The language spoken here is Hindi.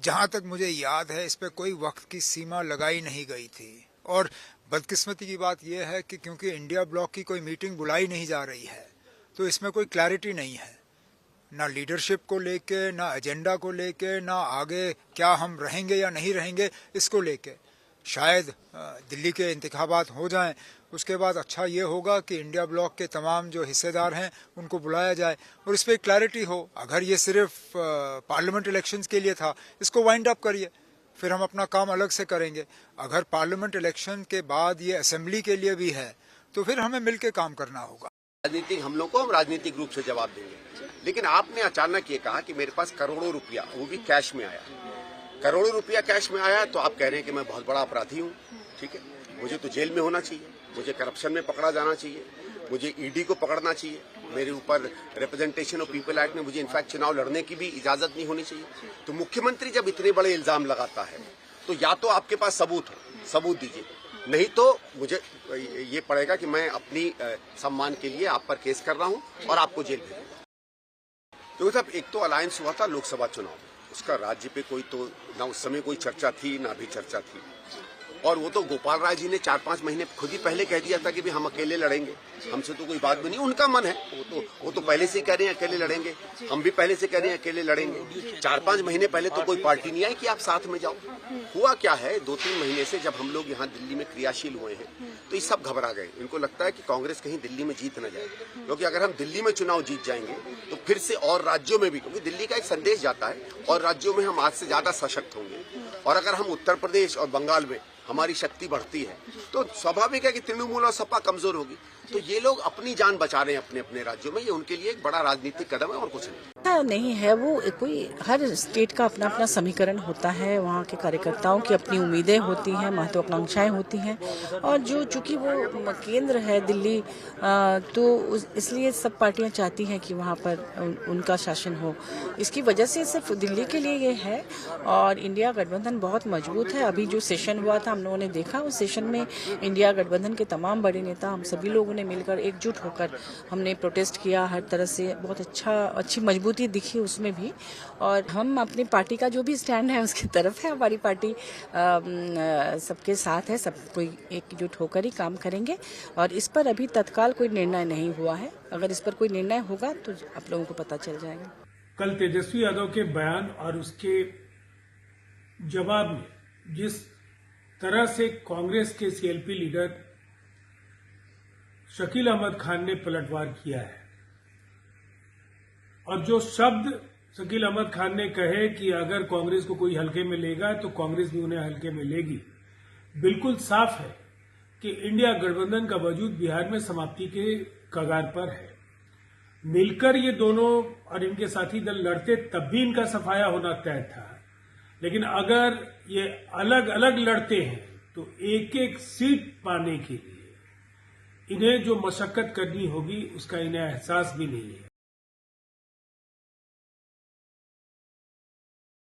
जहां तक मुझे याद है इस पे कोई वक्त की सीमा लगाई नहीं गई थी। और बदकिस्मती की बात यह है कि क्योंकि इंडिया ब्लॉक की कोई मीटिंग बुलाई नहीं जा रही है तो इसमें कोई क्लैरिटी नहीं है, ना लीडरशिप को लेके, ना एजेंडा को लेके, ना आगे क्या हम रहेंगे या नहीं रहेंगे इसको लेके। शायद दिल्ली के इंतखाबात हो जाएं, उसके बाद अच्छा ये होगा कि इंडिया ब्लॉक के तमाम जो हिस्सेदार हैं उनको बुलाया जाए और इस पर क्लैरिटी हो। अगर ये सिर्फ पार्लियामेंट इलेक्शंस के लिए था, इसको वाइंड अप करिए, फिर हम अपना काम अलग से करेंगे। अगर पार्लियामेंट इलेक्शन के बाद ये असेंबली के लिए भी है तो फिर हमें मिलकर काम करना होगा। राजनीतिक हमलों को हम राजनीतिक रूप से जवाब देंगे, लेकिन आपने अचानक ये कहा कि मेरे पास करोड़ों रुपया, वो भी कैश में आया, करोड़ों रुपया कैश में आया, तो आप कह रहे हैं कि मैं बहुत बड़ा अपराधी हूँ। ठीक है, मुझे तो जेल में होना चाहिए, मुझे करप्शन में पकड़ा जाना चाहिए, मुझे ईडी को पकड़ना चाहिए, मेरे ऊपर रिप्रेजेंटेशन ऑफ पीपल एक्ट में मुझे इनफैक्ट चुनाव लड़ने की भी इजाजत नहीं होनी चाहिए। तो मुख्यमंत्री जब इतने बड़े इल्जाम लगाता है तो या तो आपके पास सबूत हो, सबूत दीजिए, नहीं तो मुझे ये पड़ेगा कि मैं अपनी सम्मान के लिए आप पर केस कर रहा हूं और आपको जेल भेजूंगा। तो साहब, एक तो अलायंस हुआ था लोकसभा चुनाव, उसका राज्य पे कोई तो ना उस समय कोई चर्चा थी ना अभी चर्चा थी, और वो तो गोपाल राय जी ने 4-5 महीने खुद ही पहले कह दिया था कि भी हम अकेले लड़ेंगे, हमसे तो कोई बात भी नहीं, उनका मन है, वो तो पहले से ही कह रहे हैं अकेले लड़ेंगे, हम भी पहले से कह रहे हैं अकेले लड़ेंगे। 4-5 महीने पहले तो कोई पार्टी नहीं आई कि आप साथ में जाओ। हुआ क्या है, 2-3 महीने से जब हम लोग यहाँ दिल्ली में क्रियाशील हुए हैं तो ये सब घबरा गए। इनको लगता है कि कांग्रेस कहीं दिल्ली में जीत न जाए, क्योंकि अगर हम दिल्ली में चुनाव जीत जाएंगे तो फिर से और राज्यों में भी, क्योंकि दिल्ली का एक संदेश जाता है, और राज्यों में हम आज से ज्यादा सशक्त होंगे। और अगर हम उत्तर प्रदेश और बंगाल में हमारी शक्ति बढ़ती है तो स्वाभाविक है कि तृणमूल और सपा कमजोर होगी। तो ये लोग अपनी जान बचा रहे हैं अपने अपने राज्यों में, ये उनके लिए एक बड़ा राजनीतिक कदम है और कुछ नहीं है। वो कोई, हर स्टेट का अपना अपना समीकरण होता है, वहाँ के कार्यकर्ताओं की अपनी उम्मीदें होती हैं, महत्वाकांक्षाएं होती हैं, और जो चूंकि वो केंद्र है दिल्ली, तो इसलिए सब पार्टियां चाहती हैं कि वहाँ पर उनका शासन हो। इसकी वजह से सिर्फ दिल्ली के लिए ये है, और इंडिया गठबंधन बहुत मजबूत है। अभी जो सेशन हुआ था हम लोगों ने देखा, उस सेशन में इंडिया गठबंधन के तमाम बड़े नेता, हम सभी लोगों ने मिलकर एकजुट होकर हमने प्रोटेस्ट किया, हर तरह से बहुत अच्छी मजबूती दिखी उसमें भी। और हम अपनी पार्टी का जो भी स्टैंड है उसकी तरफ है, हमारी पार्टी सबके साथ है, सब कोई एकजुट होकर ही काम करेंगे, और इस पर अभी तत्काल कोई निर्णय नहीं हुआ है। अगर इस पर कोई निर्णय होगा तो आप लोगों को पता चल जाएगा। कल तेजस्वी यादव के बयान और उसके जवाब में जिस तरह से कांग्रेस के सीएलपी लीडर शकील अहमद खान ने पलटवार किया है, और जो शब्द शकील अहमद खान ने कहे कि अगर कांग्रेस को कोई हल्के में लेगा तो कांग्रेस भी उन्हें हल्के में लेगी, बिल्कुल साफ है कि इंडिया गठबंधन का वजूद बिहार में समाप्ति के कगार पर है। मिलकर ये दोनों और इनके साथी दल लड़ते तब भी इनका सफाया होना तय था, लेकिन अगर ये अलग अलग लड़ते हैं तो एक एक सीट पाने के लिए इन्हें जो मशक्कत करनी होगी उसका इन्हें एहसास भी नहीं है।